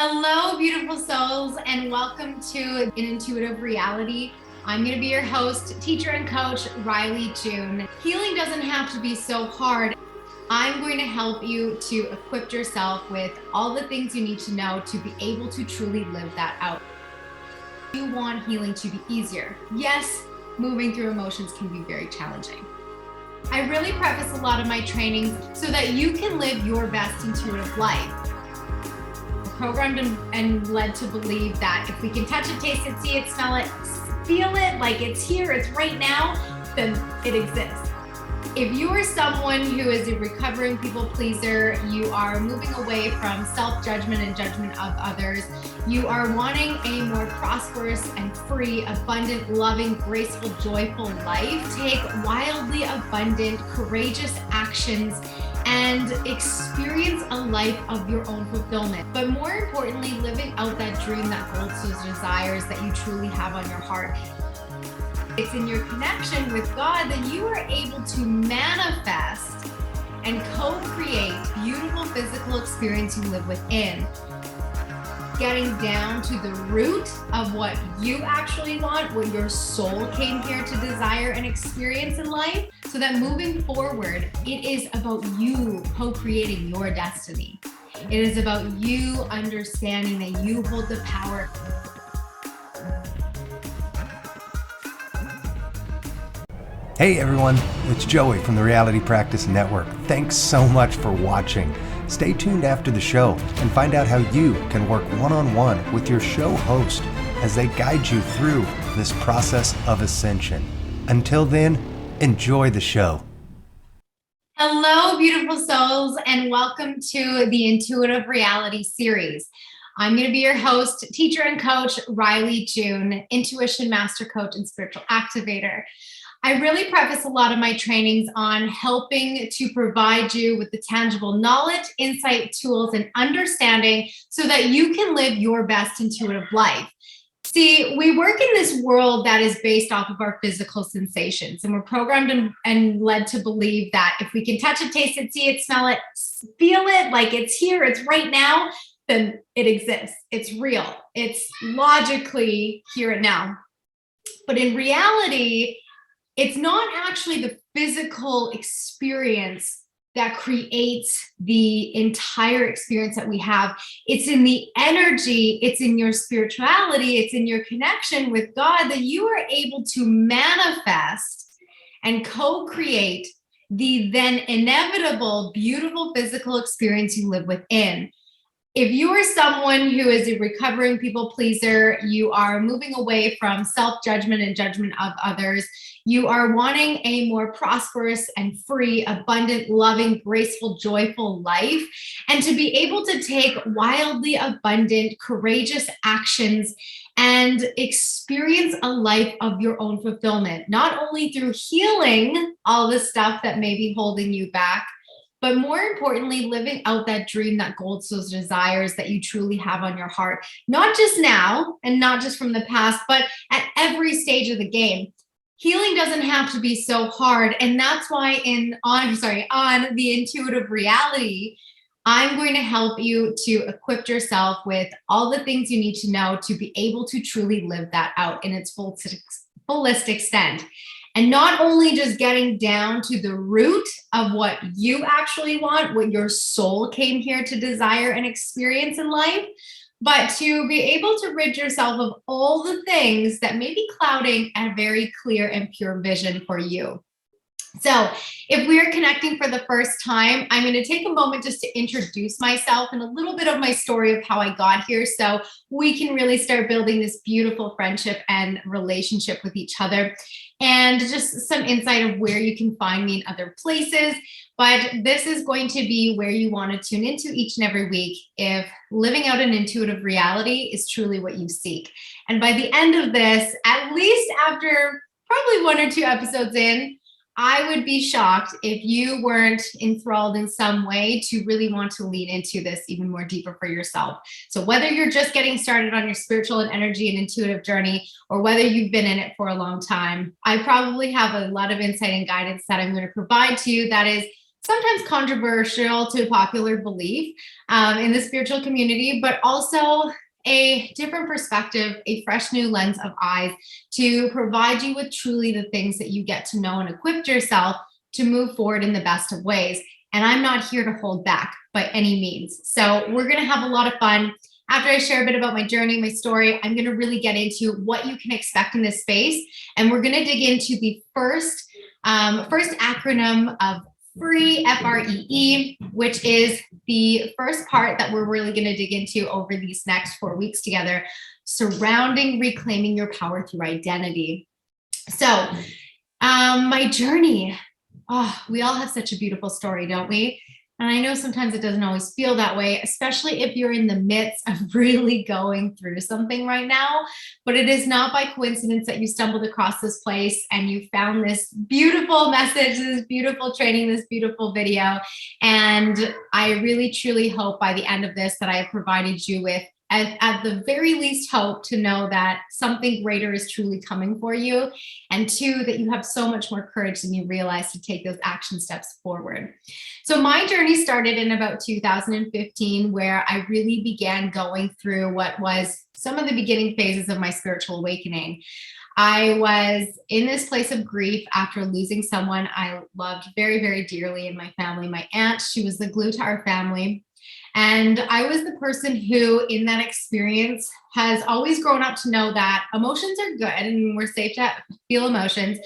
Hello, beautiful souls, and welcome to An Intuitive Reality. I'm going to be your host, teacher, and coach, Rylee June. Healing doesn't have to be so hard. I'm going to help you to equip yourself with all the things you need to know to be able to truly live that out. You want healing to be easier. Yes, moving through emotions can be very challenging. I really preface a lot of my trainings so that you can live your best intuitive life. Programmed and led to believe that if we can touch it, taste it, see it, smell it, feel it, like it's here, it's right now, then it exists. If you are someone who is a recovering people pleaser, you are moving away from self-judgment and judgment of others, you are wanting a more prosperous and free, abundant, loving, graceful, joyful life, take wildly abundant, courageous actions and experience a life of your own fulfillment. But more importantly, living out that dream, that goal, those desires that you truly have on your heart. It's in your connection with God that you are able to manifest and co-create beautiful physical experience you live within. Getting down to the root of what you actually want, what your soul came here to desire and experience in life, so that moving forward, it is about you co-creating your destiny. It is about you understanding that you hold the power. Hey everyone, it's Joey from the MyRealityPractice Network. Thanks so much for watching. Stay tuned after the show and find out how you can work one-on-one with your show host as they guide you through this process of ascension. Until then, enjoy the show. Hello, beautiful souls, and welcome to the Intuitive Reality series. I'm going to be your host, teacher, and coach, Rylee June, intuition master coach and spiritual activator. I really preface a lot of my trainings on helping to provide you with the tangible knowledge, insight, tools, and understanding so that you can live your best intuitive life. See, we work in this world that is based off of our physical sensations, and we're programmed and led to believe that if we can touch it, taste it, see it, smell it, feel it, like it's here, it's right now, then it exists. It's real. It's logically here and now. But in reality, it's not actually the physical experience that creates the entire experience that we have. It's in the energy, it's in your spirituality, it's in your connection with God that you are able to manifest and co-create the then inevitable, beautiful physical experience you live within. If you are someone who is a recovering people pleaser, you are moving away from self-judgment and judgment of others, you are wanting a more prosperous and free, abundant, loving, graceful, joyful life, and to be able to take wildly abundant, courageous actions and experience a life of your own fulfillment, not only through healing all the stuff that may be holding you back, but more importantly, living out that dream, that goal, those desires that you truly have on your heart, not just now and not just from the past, but at every stage of the game. Healing doesn't have to be so hard. And that's why on the Intuitive Reality, I'm going to help you to equip yourself with all the things you need to know to be able to truly live that out in its fullest extent. And not only just getting down to the root of what you actually want, what your soul came here to desire and experience in life, but to be able to rid yourself of all the things that may be clouding a very clear and pure vision for you. So if we are connecting for the first time, I'm going to take a moment just to introduce myself and a little bit of my story of how I got here so we can really start building this beautiful friendship and relationship with each other, and just some insight of where you can find me in other places. But this is going to be where you want to tune into each and every week if living out an intuitive reality is truly what you seek. And by the end of this, at least after probably 1 or 2 episodes in, I would be shocked if you weren't enthralled in some way to really want to lean into this even more deeper for yourself. So whether you're just getting started on your spiritual and energy and intuitive journey, or whether you've been in it for a long time, I probably have a lot of insight and guidance that I'm going to provide to you that is sometimes controversial to popular belief in the spiritual community, but also a different perspective, a fresh new lens of eyes to provide you with truly the things that you get to know and equip yourself to move forward in the best of ways. And I'm not here to hold back by any means. So we're going to have a lot of fun. After I share a bit about my journey, my story, I'm going to really get into what you can expect in this space. And we're going to dig into the first acronym of FREE, F-R-E-E, which is the first part that we're really going to dig into over these next 4 weeks together, surrounding reclaiming your power through identity. So my journey, we all have such a beautiful story, don't we? And I know sometimes it doesn't always feel that way, especially if you're in the midst of really going through something right now. But it is not by coincidence that you stumbled across this place and you found this beautiful message, this beautiful training, this beautiful video. And I really, truly hope by the end of this that I have provided you with, at the very least, hope to know that something greater is truly coming for you. And two, that you have so much more courage than you realize to take those action steps forward. So my journey started in about 2015, where I really began going through what was some of the beginning phases of my spiritual awakening. I was in this place of grief after losing someone I loved very, very dearly in my family. My aunt, she was the glue to our family. And I was the person who, in that experience, has always grown up to know that emotions are good and we're safe to feel emotions,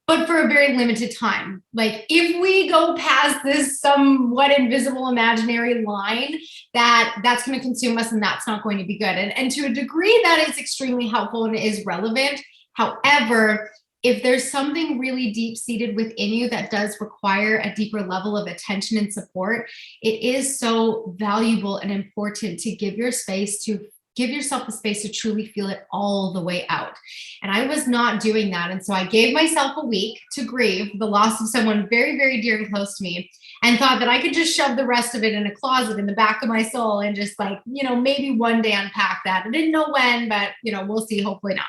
but for a very limited time. Like if we go past this somewhat invisible imaginary line, that's going to consume us and that's not going to be good. And to a degree, that is extremely helpful and is relevant. However, if there's something really deep-seated within you that does require a deeper level of attention and support, it is so valuable and important to give yourself the space to truly feel it all the way out. And I was not doing that. And so I gave myself a week to grieve the loss of someone very, very dear and close to me, and thought that I could just shove the rest of it in a closet in the back of my soul and just maybe one day unpack that. I didn't know when, but we'll see, hopefully not.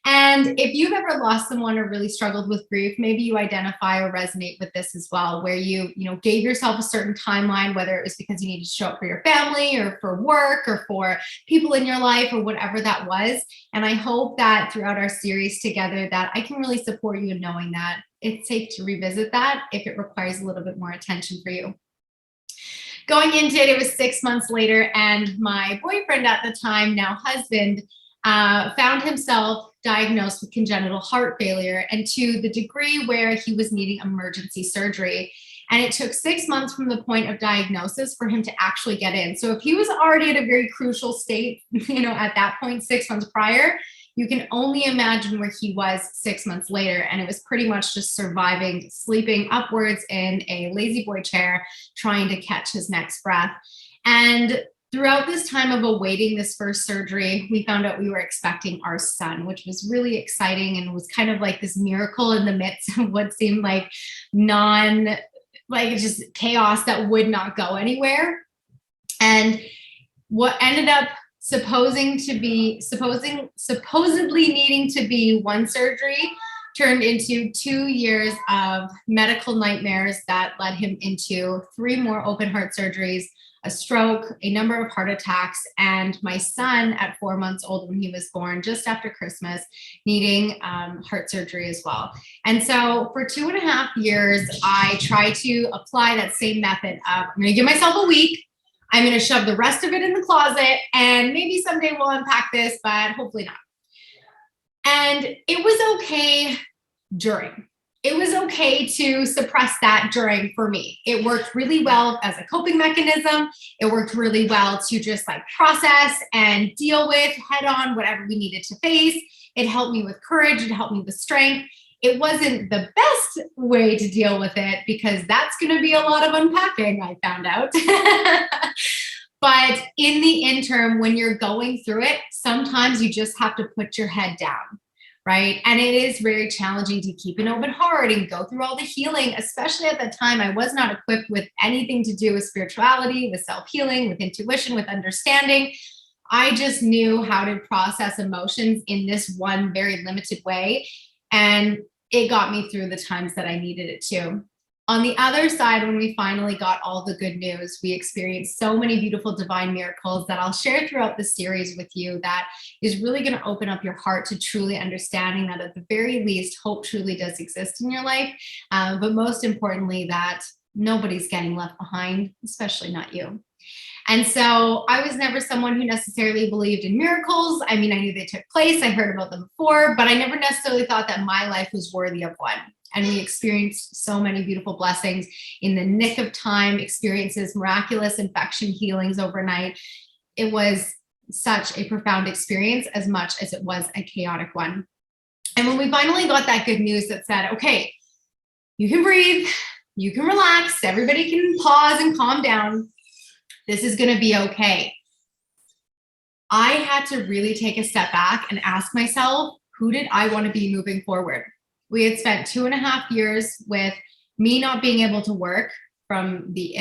And if you've ever lost someone or really struggled with grief, maybe you identify or resonate with this as well, where you gave yourself a certain timeline, whether it was because you needed to show up for your family or for work or for people in your life or whatever that was. And I hope that throughout our series together that I can really support you in knowing that it's safe to revisit that if it requires a little bit more attention for you. Going into it, it was 6 months later, and my boyfriend at the time, now husband, found himself diagnosed with congenital heart failure, and to the degree where he was needing emergency surgery. And it took 6 months from the point of diagnosis for him to actually get in. So if he was already at a very crucial state, at that point, 6 months prior, you can only imagine where he was 6 months later. And it was pretty much just surviving, sleeping upwards in a lazy boy chair, trying to catch his next breath. And throughout this time of awaiting this first surgery, we found out we were expecting our son, which was really exciting and was kind of like this miracle in the midst of what seemed like just chaos that would not go anywhere. And what ended up supposedly needing to be one surgery turned into 2 years of medical nightmares that led him into 3 more open heart surgeries, a stroke, a number of heart attacks, and my son at 4 months old when he was born, just after Christmas, needing heart surgery as well. And so for 2.5 years, I tried to apply that same method of, I'm gonna give myself a week, I'm gonna shove the rest of it in the closet, and maybe someday we'll unpack this, but hopefully not. And it was okay during. It was okay to suppress that during for me. It worked really well as a coping mechanism. It worked really well to just process and deal with head on whatever we needed to face. It helped me with courage. It helped me with strength. It wasn't the best way to deal with it because that's going to be a lot of unpacking, I found out. But in the interim, when you're going through it, sometimes you just have to put your head down. Right. And it is very challenging to keep an open heart and go through all the healing, especially at that time. I was not equipped with anything to do with spirituality, with self-healing, with intuition, with understanding. I just knew how to process emotions in this one very limited way. And it got me through the times that I needed it to. On the other side, when we finally got all the good news, we experienced so many beautiful divine miracles that I'll share throughout the series with you that is really going to open up your heart to truly understanding that at the very least, hope truly does exist in your life. But most importantly, that nobody's getting left behind, especially not you. And so I was never someone who necessarily believed in miracles. I mean, I knew they took place. I heard about them before, but I never necessarily thought that my life was worthy of one. And we experienced so many beautiful blessings in the nick of time, experiences miraculous infection healings overnight. It was such a profound experience as much as it was a chaotic one. And when we finally got that good news that said, okay, you can breathe, you can relax, everybody can pause and calm down, this is going to be okay, I had to really take a step back and ask myself, who did I want to be moving forward? We had spent 2.5 years with me not being able to work from the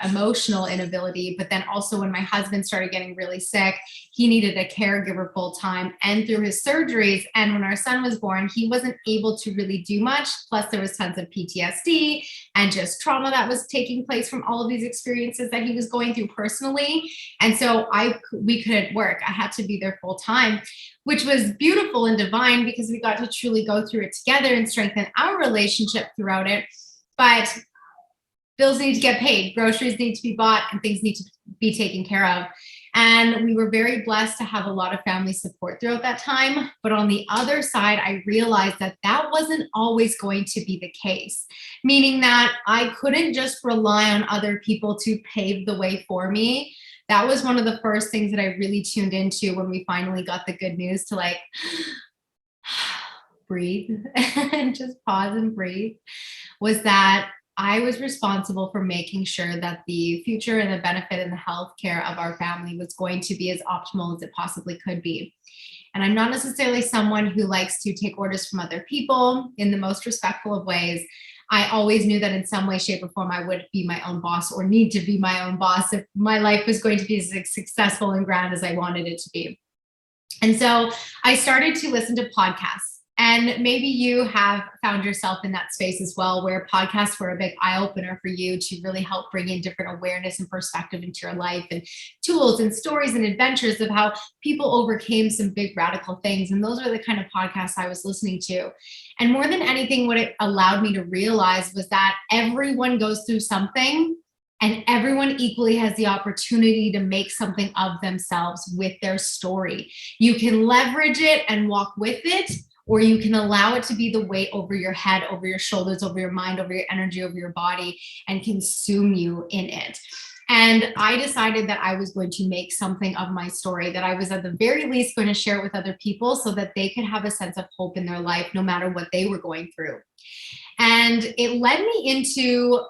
emotional inability, but then also when my husband started getting really sick, he needed a caregiver full time, and through his surgeries. And when our son was born, he wasn't able to really do much. Plus there was tons of PTSD and just trauma that was taking place from all of these experiences that he was going through personally. And so we couldn't work. I had to be there full time, which was beautiful and divine because we got to truly go through it together and strengthen our relationship throughout it. But bills need to get paid, groceries need to be bought, and things need to be taken care of. And we were very blessed to have a lot of family support throughout that time. But on the other side, I realized that that wasn't always going to be the case, meaning that I couldn't just rely on other people to pave the way for me. That was one of the first things that I really tuned into when we finally got the good news to like breathe and just pause and breathe, was that I was responsible for making sure that the future and the benefit and the health care of our family was going to be as optimal as it possibly could be. And I'm not necessarily someone who likes to take orders from other people in the most respectful of ways. I always knew that in some way, shape, or form, I would be my own boss or need to be my own boss if my life was going to be as successful and grand as I wanted it to be. And so I started to listen to podcasts. And maybe you have found yourself in that space as well, where podcasts were a big eye-opener for you to really help bring in different awareness and perspective into your life, and tools and stories and adventures of how people overcame some big radical things. And those are the kind of podcasts I was listening to. And more than anything, what it allowed me to realize was that everyone goes through something, and everyone equally has the opportunity to make something of themselves with their story. You can leverage it and walk with it, or you can allow it to be the weight over your head, over your shoulders, over your mind, over your energy, over your body, and consume you in it. And I decided that I was going to make something of my story, that I was at the very least going to share it with other people so that they could have a sense of hope in their life, no matter what they were going through. And it led me into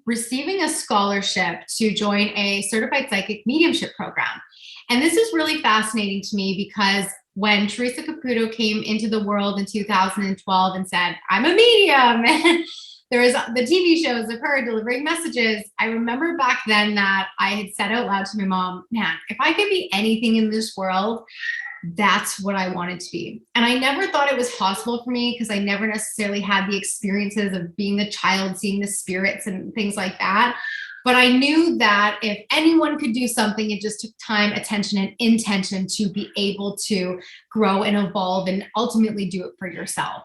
receiving a scholarship to join a certified psychic mediumship program. And this is really fascinating to me because when Teresa Caputo came into the world in 2012 and said, I'm a medium, there was the TV shows of her delivering messages. I remember back then that I had said out loud to my mom, man, if I could be anything in this world, that's what I wanted to be. And I never thought it was possible for me because I never necessarily had the experiences of being the child, seeing the spirits and things like that. But I knew that if anyone could do something, it just took time, attention, and intention to be able to grow and evolve and ultimately do it for yourself.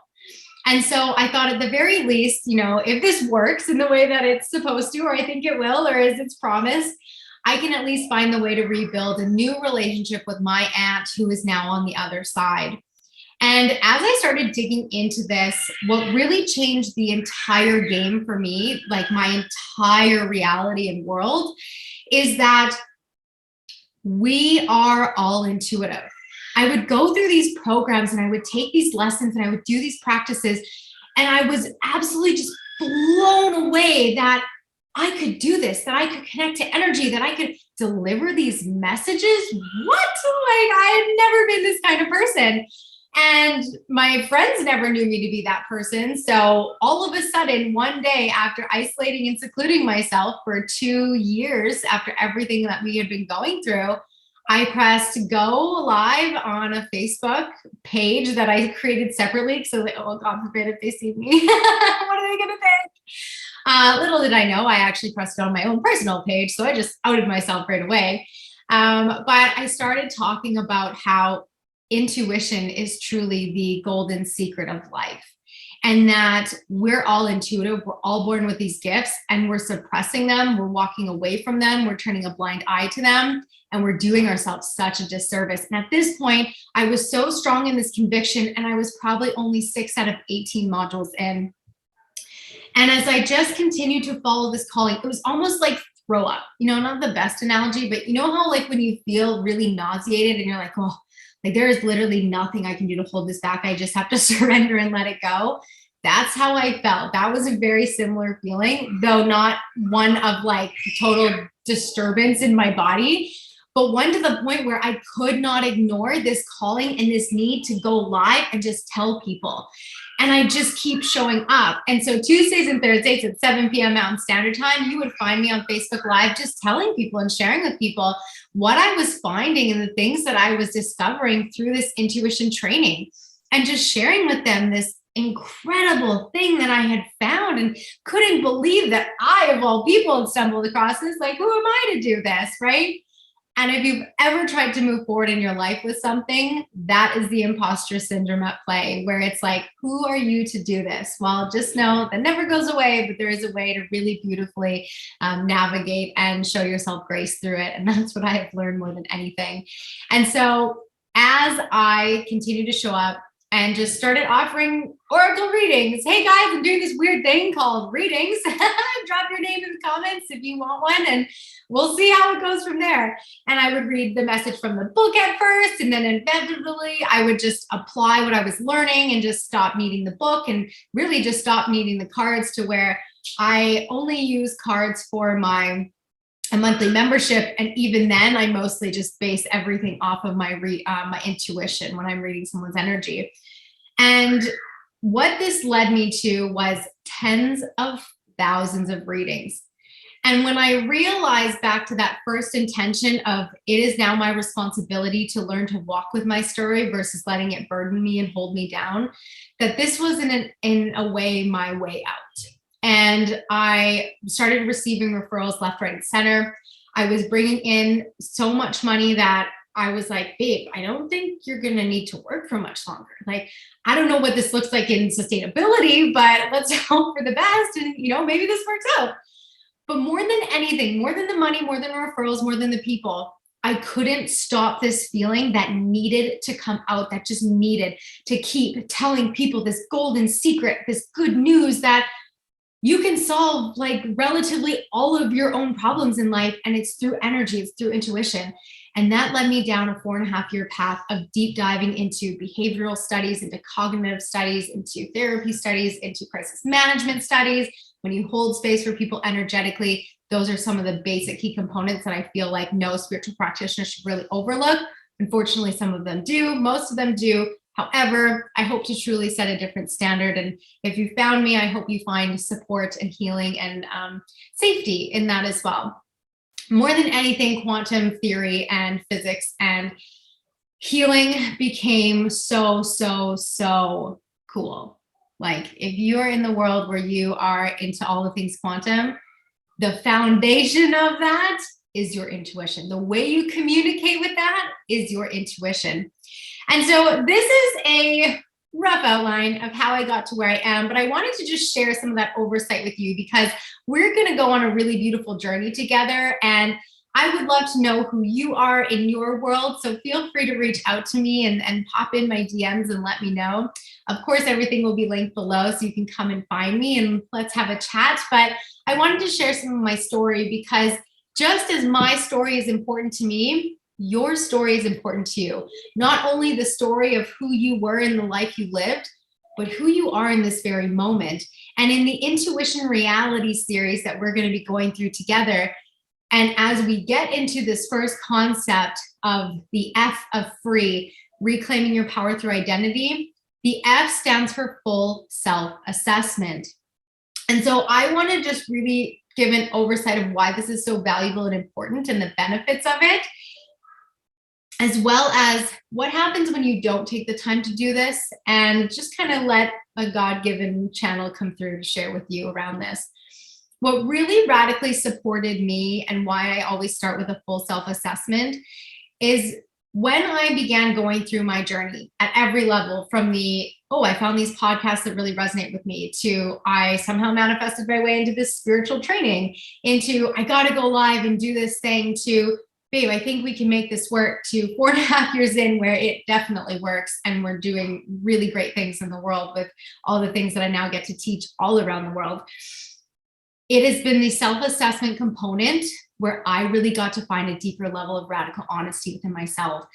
And so I thought at the very least, if this works in the way that it's supposed to, or I think it will, or as it's promised, I can at least find the way to rebuild a new relationship with my aunt who is now on the other side. And as I started digging into this, what really changed the entire game for me, like my entire reality and world, is that we are all intuitive. I would go through these programs and I would take these lessons and I would do these practices, and I was absolutely just blown away that I could do this, that I could connect to energy, that I could deliver these messages. What? Like, I had never been this kind of person. And my friends never knew me to be that person. So all of a sudden, one day after isolating and secluding myself for 2 years after everything that we had been going through, I pressed go live on a Facebook page that I created separately. So like, oh, God forbid if they see me, what are they going to think? Little did I know, I actually pressed it on my own personal page. So I just outed myself right away. But I started talking about how intuition is truly the golden secret of life. And that we're all intuitive. We're all born with these gifts and we're suppressing them. We're walking away from them. We're turning a blind eye to them. And we're doing ourselves such a disservice. And at this point, I was so strong in this conviction, and I was probably only 6 out of 18 modules in. And as I just continued to follow this calling, it was almost like throw up, not the best analogy, but you know how like when you feel really nauseated and you're like, oh, like there is literally nothing I can do to hold this back. I just have to surrender and let it go. That's how I felt. That was a very similar feeling, though not one of like total disturbance in my body, but one to the point where I could not ignore this calling and this need to go live and just tell people. And I just keep showing up. And so Tuesdays and Thursdays at 7 p.m. Mountain Standard Time, you would find me on Facebook Live just telling people and sharing with people what I was finding and the things that I was discovering through this intuition training, and just sharing with them this incredible thing that I had found and couldn't believe that I, of all people, had stumbled across this. Like, who am I to do this, right? And if you've ever tried to move forward in your life with something, that is the imposter syndrome at play, where it's like, who are you to do this? Well, just know that never goes away, but there is a way to really beautifully navigate and show yourself grace through it. And that's what I have learned more than anything. And so as I continue to show up and just started offering oracle readings. Hey guys, I'm doing this weird thing called readings. Drop your name in the comments if you want one, and we'll see how it goes from there. And I would read the message from the book at first, and then inevitably I would just apply what I was learning and just stop needing the book and really just stop needing the cards, to where I only use cards for a monthly membership. And even then, I mostly just base everything off of my intuition when I'm reading someone's energy. And what this led me to was tens of thousands of readings. And when I realized back to that first intention of it is now my responsibility to learn to walk with my story versus letting it burden me and hold me down, that this was in a way my way out. And I started receiving referrals left, right, and center. I was bringing in so much money that I was like, babe, I don't think you're going to need to work for much longer. Like, I don't know what this looks like in sustainability, but let's hope for the best. And, maybe this works out. But more than anything, more than the money, more than referrals, more than the people, I couldn't stop this feeling that needed to come out, that just needed to keep telling people this golden secret, this good news that you can solve like relatively all of your own problems in life. And it's through energy, it's through intuition. And that led me down a 4.5-year path of deep diving into behavioral studies, into cognitive studies, into therapy studies, into crisis management studies. When you hold space for people energetically, those are some of the basic key components that I feel like no spiritual practitioner should really overlook. Unfortunately, some of them do, most of them do. However, I hope to truly set a different standard. And if you found me, I hope you find support and healing and safety in that as well. More than anything, quantum theory and physics and healing became so cool. Like, if you're in the world where you are into all the things quantum, the foundation of that is your intuition. The way you communicate with that is your intuition. And so this is a rough outline of how I got to where I am, but I wanted to just share some of that oversight with you because we're going to go on a really beautiful journey together. And I would love to know who you are in your world. So feel free to reach out to me and pop in my DMs and let me know. Of course, everything will be linked below so you can come and find me and let's have a chat. But I wanted to share some of my story because just as my story is important to me, your story is important to you. Not only the story of who you were in the life you lived, but who you are in this very moment. And in the Intuition Reality series that we're going to be going through together, and as we get into this first concept of the F of free, reclaiming your power through identity, the F stands for full self-assessment. And so I want to just really give an oversight of why this is so valuable and important and the benefits of it. as well as what happens when you don't take the time to do this, and just kind of let a God-given channel come through to share with you around this. What really radically supported me, and why I always start with a full self-assessment, is when I began going through my journey at every level, from the, oh, I found these podcasts that really resonate with me, to I somehow manifested my way into this spiritual training, into I got to go live and do this thing, to babe, I think we can make this work, to 4.5 years in where it definitely works. And we're doing really great things in the world with all the things that I now get to teach all around the world. It has been the self-assessment component where I really got to find a deeper level of radical honesty within myself.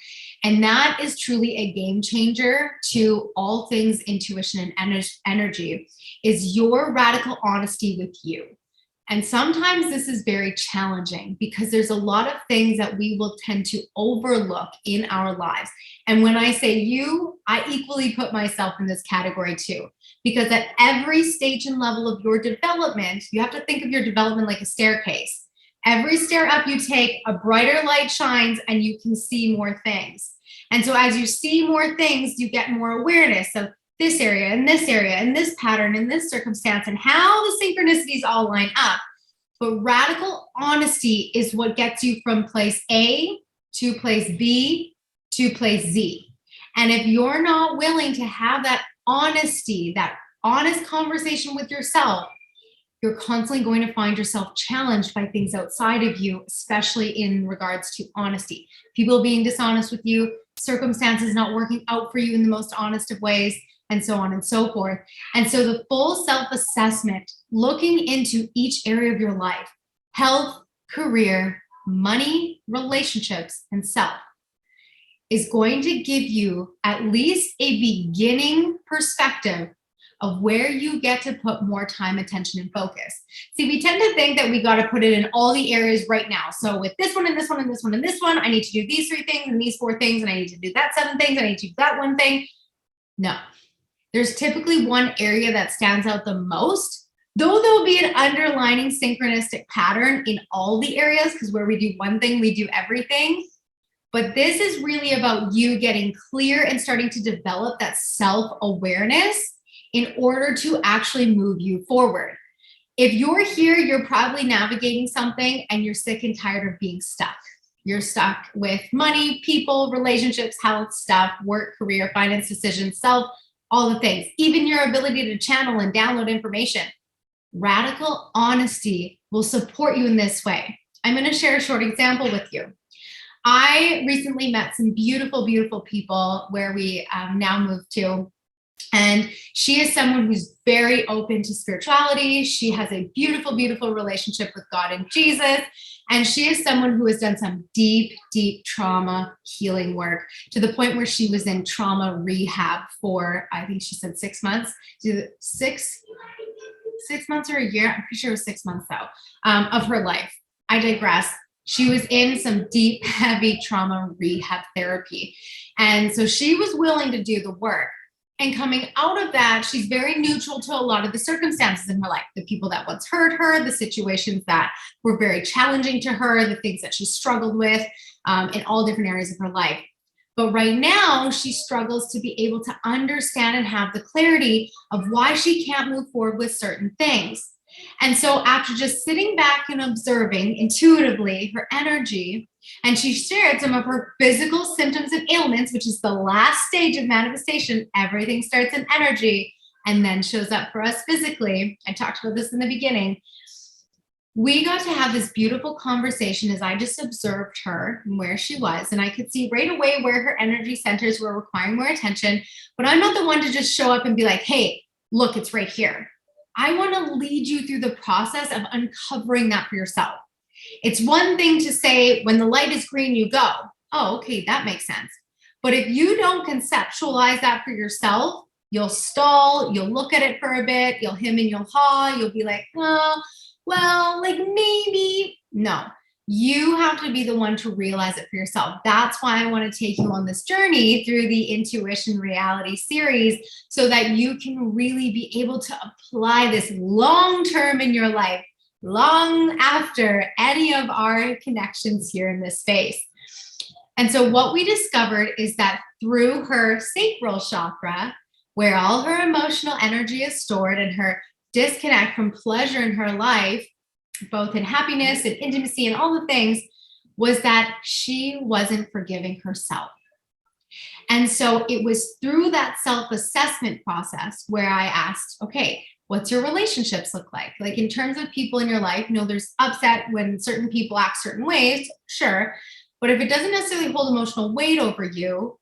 And that is truly a game changer to all things intuition and energy, is your radical honesty with you. And sometimes this is very challenging because there's a lot of things that we will tend to overlook in our lives. And when I say you, I equally put myself in this category too, because at every stage and level of your development, you have to think of your development like a staircase. Every stair up you take, a brighter light shines and you can see more things. And so as you see more things, you get more awareness of this area and this area and this pattern and this circumstance and how the synchronicities all line up. But radical honesty is what gets you from place A to place B to place Z. And if you're not willing to have that honesty, that honest conversation with yourself, you're constantly going to find yourself challenged by things outside of you, especially in regards to honesty. People being dishonest with you, circumstances not working out for you in the most honest of ways, and so on and so forth. And so the full self-assessment, looking into each area of your life, health, career, money, relationships, and self, is going to give you at least a beginning perspective of where you get to put more time, attention, and focus. See, we tend to think that we got to put it in all the areas right now. So with this one and this one and this one and this one, I need to do these 3 things and these 4 things, and I need to do that 7 things, and I need to do that 1 thing. No, there's typically one area that stands out the most, though there'll be an underlining synchronistic pattern in all the areas, because where we do one thing, we do everything. But this is really about you getting clear and starting to develop that self-awareness in order to actually move you forward. If you're here, you're probably navigating something and you're sick and tired of being stuck. You're stuck with money, people, relationships, health, stuff, work, career, finance, decisions, self, all the things, even your ability to channel and download information. Radical honesty will support you in this way. I'm going to share a short example with you. I recently met some beautiful, beautiful people where we now moved to. And she is someone who's very open to spirituality. She has a beautiful, beautiful relationship with God and Jesus. And she is someone who has done some deep, deep trauma healing work, to the point where she was in trauma rehab for, I think she said 6 months. 6 months or a year? I'm pretty sure it was 6 months though, of her life. I digress. She was in some deep, heavy trauma rehab therapy. And so she was willing to do the work. And coming out of that, she's very neutral to a lot of the circumstances in her life, the people that once hurt her, the situations that were very challenging to her, the things that she struggled with in all different areas of her life. But right now, she struggles to be able to understand and have the clarity of why she can't move forward with certain things. And so after just sitting back and observing intuitively her energy, and she shared some of her physical symptoms and ailments, which is the last stage of manifestation. Everything starts in energy and then shows up for us physically. I talked about this in the beginning. We got to have this beautiful conversation as I just observed her and where she was. And I could see right away where her energy centers were requiring more attention. But I'm not the one to just show up and be like, hey, look, it's right here. I want to lead you through the process of uncovering that for yourself. It's one thing to say, when the light is green, you go, oh, okay, that makes sense. But if you don't conceptualize that for yourself, you'll stall, you'll look at it for a bit, you'll hem and you'll haw, you'll be like, oh, well, like maybe. No, you have to be the one to realize it for yourself. That's why I want to take you on this journey through the Intuition Reality series, so that you can really be able to apply this long-term in your life, long after any of our connections here in this space. And so what we discovered is that through her sacral chakra, where all her emotional energy is stored and her disconnect from pleasure in her life, both in happiness and intimacy and all the things, was that she wasn't forgiving herself. And so it was through that self-assessment process where I asked, okay, what's your relationships look like? Like in terms of people in your life, there's upset when certain people act certain ways, sure. But if it doesn't necessarily hold emotional weight over you,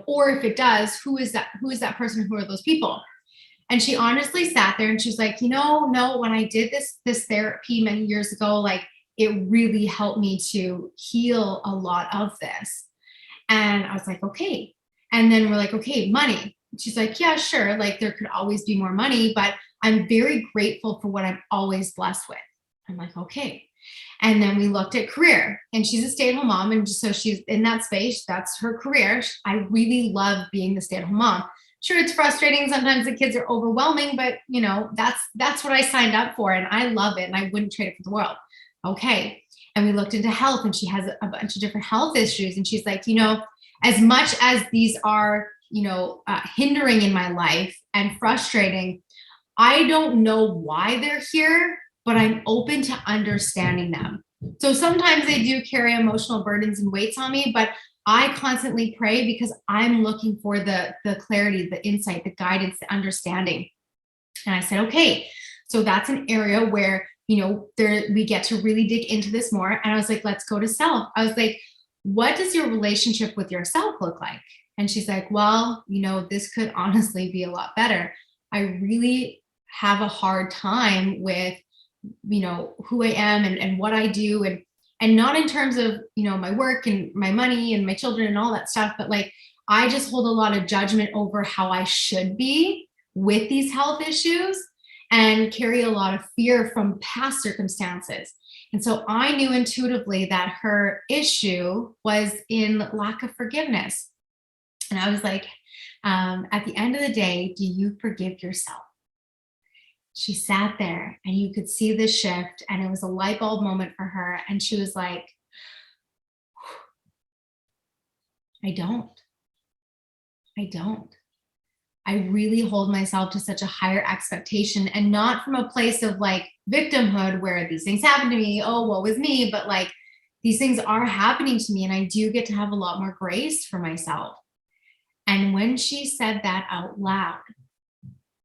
or if it does, who is that person? Who are those people? And she honestly sat there and she's like, no, when I did this therapy many years ago, like it really helped me to heal a lot of this. And I was like, okay. And then we're like, okay, money. She's like, yeah, sure. Like there could always be more money, but I'm very grateful for what I'm always blessed with. I'm like, okay. And then we looked at career, and she's a stay-at-home mom. And so she's in that space. That's her career. I really love being the stay-at-home mom. Sure, it's frustrating. Sometimes the kids are overwhelming, but that's what I signed up for. And I love it. And I wouldn't trade it for the world. Okay. And we looked into health, and she has a bunch of different health issues. And she's like, as much as these are, hindering in my life and frustrating, I don't know why they're here, but I'm open to understanding them. So sometimes they do carry emotional burdens and weights on me, but I constantly pray because I'm looking for the clarity, the insight, the guidance, the understanding. And I said, okay, so that's an area where, we get to really dig into this more. And I was like, let's go to self. I was like, what does your relationship with yourself look like? And she's like, well, this could honestly be a lot better. I really have a hard time with, who I am and what I do. And not in terms of, my work and my money and my children and all that stuff, but like, I just hold a lot of judgment over how I should be with these health issues and carry a lot of fear from past circumstances. And so I knew intuitively that her issue was in lack of forgiveness. And I was like, at the end of the day, do you forgive yourself? She sat there and you could see the shift, and it was a light bulb moment for her. And she was like, I don't. I really hold myself to such a higher expectation, and not from a place of like victimhood where these things happen to me. Oh, woe is me. But like these things are happening to me, and I do get to have a lot more grace for myself. And when she said that out loud,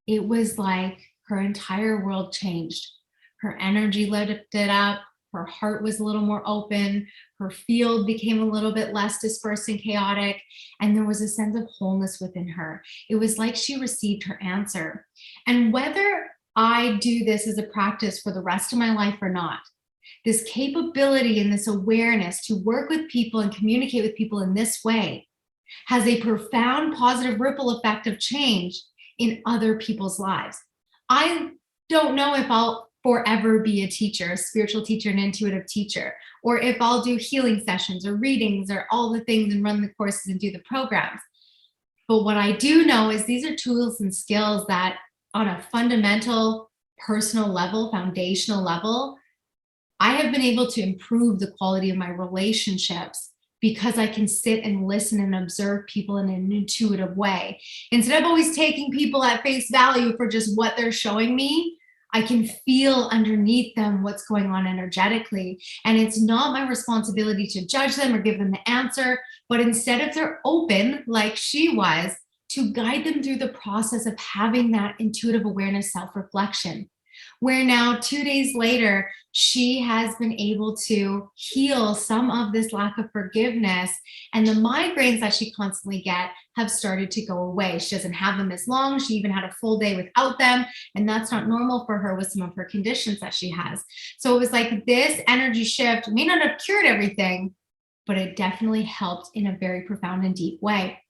it was like her entire world changed. Her energy lifted up. Her heart was a little more open. Her field became a little bit less dispersed and chaotic. And there was a sense of wholeness within her. It was like she received her answer. And whether I do this as a practice for the rest of my life or not, this capability and this awareness to work with people and communicate with people in this way has a profound positive ripple effect of change in other people's lives. I don't know if I'll forever be a teacher, a spiritual teacher, an intuitive teacher, or if I'll do healing sessions or readings or all the things and run the courses and do the programs. But what I do know is these are tools and skills that on a fundamental, personal level, foundational level, I have been able to improve the quality of my relationships because I can sit and listen and observe people in an intuitive way. Instead of always taking people at face value for just what they're showing me, I can feel underneath them what's going on energetically. And it's not my responsibility to judge them or give them the answer, but instead, if they're open, like she was, to guide them through the process of having that intuitive awareness, self-reflection. Where now 2 days later, she has been able to heal some of this lack of forgiveness, and the migraines that she constantly get have started to go away. She doesn't have them as long. She even had a full day without them, and that's not normal for her with some of her conditions that she has. So it was like this energy shift may not have cured everything, but it definitely helped in a very profound and deep way.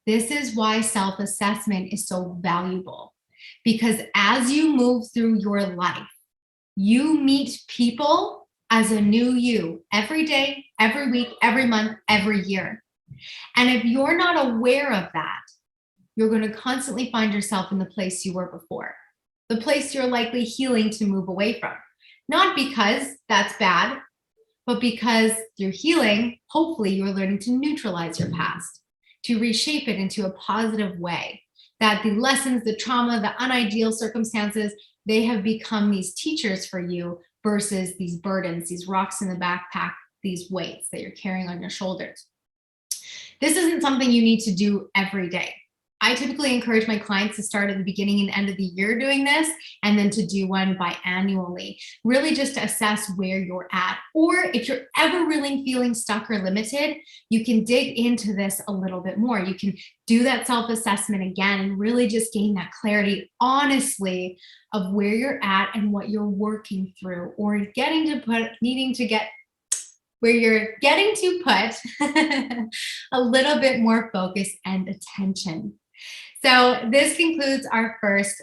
This is why self-assessment is so valuable. Because as you move through your life, you meet people as a new you every day, every week, every month, every year. And if you're not aware of that, you're going to constantly find yourself in the place you were before, the place you're likely healing to move away from. Not because that's bad, but because through healing, hopefully you are learning to neutralize your past, to reshape it into a positive way, that the lessons, the trauma, the unideal circumstances, they have become these teachers for you versus these burdens, these rocks in the backpack, these weights that you're carrying on your shoulders. This isn't something you need to do every day. I typically encourage my clients to start at the beginning and end of the year doing this, and then to do one biannually, really just to assess where you're at. Or if you're ever really feeling stuck or limited, you can dig into this a little bit more. You can do that self-assessment again and really just gain that clarity, honestly, of where you're at and what you're working through, or where you're getting to put a little bit more focus and attention. So this concludes our first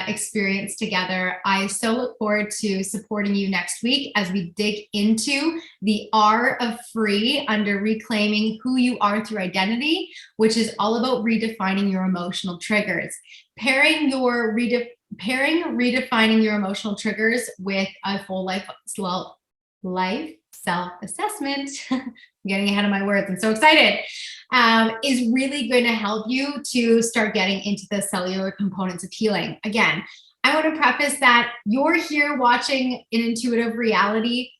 experience together. I so look forward to supporting you next week as we dig into the R of free under reclaiming who you are through identity, which is all about redefining your emotional triggers. Pairing redefining your emotional triggers with a full life self-assessment, I'm getting ahead of my words, I'm so excited, is really going to help you to start getting into the cellular components of healing. Again, I want to preface that you're here watching an intuitive reality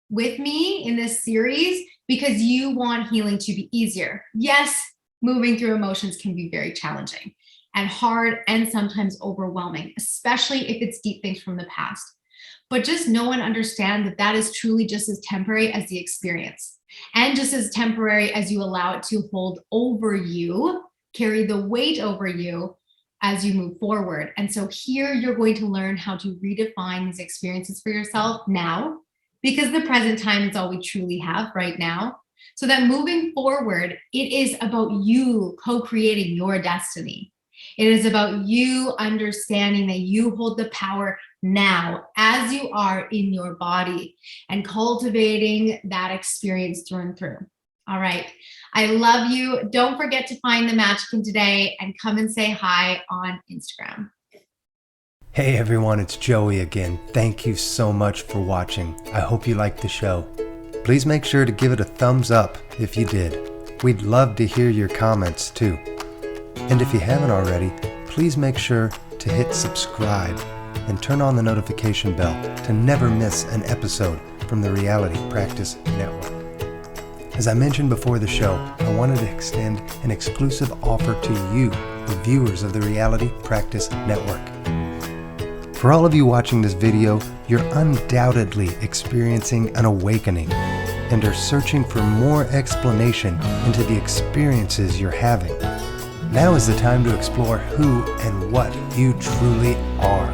with me in this series because you want healing to be easier. Yes, moving through emotions can be very challenging and hard and sometimes overwhelming, especially if it's deep things from the past. But just know and understand that that is truly just as temporary as the experience, and just as temporary as you allow it to hold over you, carry the weight over you as you move forward. And so here you're going to learn how to redefine these experiences for yourself now, because the present time is all we truly have right now. So that moving forward, it is about you co-creating your destiny. It is about you understanding that you hold the power now as you are in your body and cultivating that experience through and through. All right. I love you. Don't forget to find the magic in today and come and say hi on Instagram. Hey everyone, it's Joey again. Thank you so much for watching. I hope you liked the show. Please make sure to give it a thumbs up if you did. We'd love to hear your comments too. And if you haven't already, please make sure to hit subscribe and turn on the notification bell to never miss an episode from the Reality Practice Network. As I mentioned before the show, I wanted to extend an exclusive offer to you, the viewers of the Reality Practice Network. For all of you watching this video, you're undoubtedly experiencing an awakening and are searching for more explanation into the experiences you're having. Now is the time to explore who and what you truly are.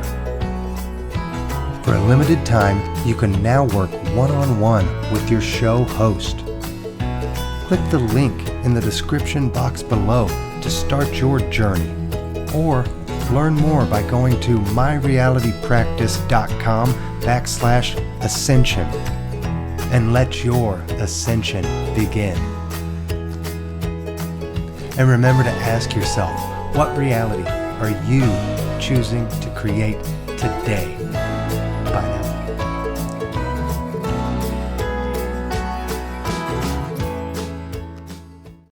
For a limited time, you can now work one-on-one with your show host. Click the link in the description box below to start your journey, or learn more by going to myrealitypractice.com/ascension and let your ascension begin. And remember to ask yourself, what reality are you choosing to create today?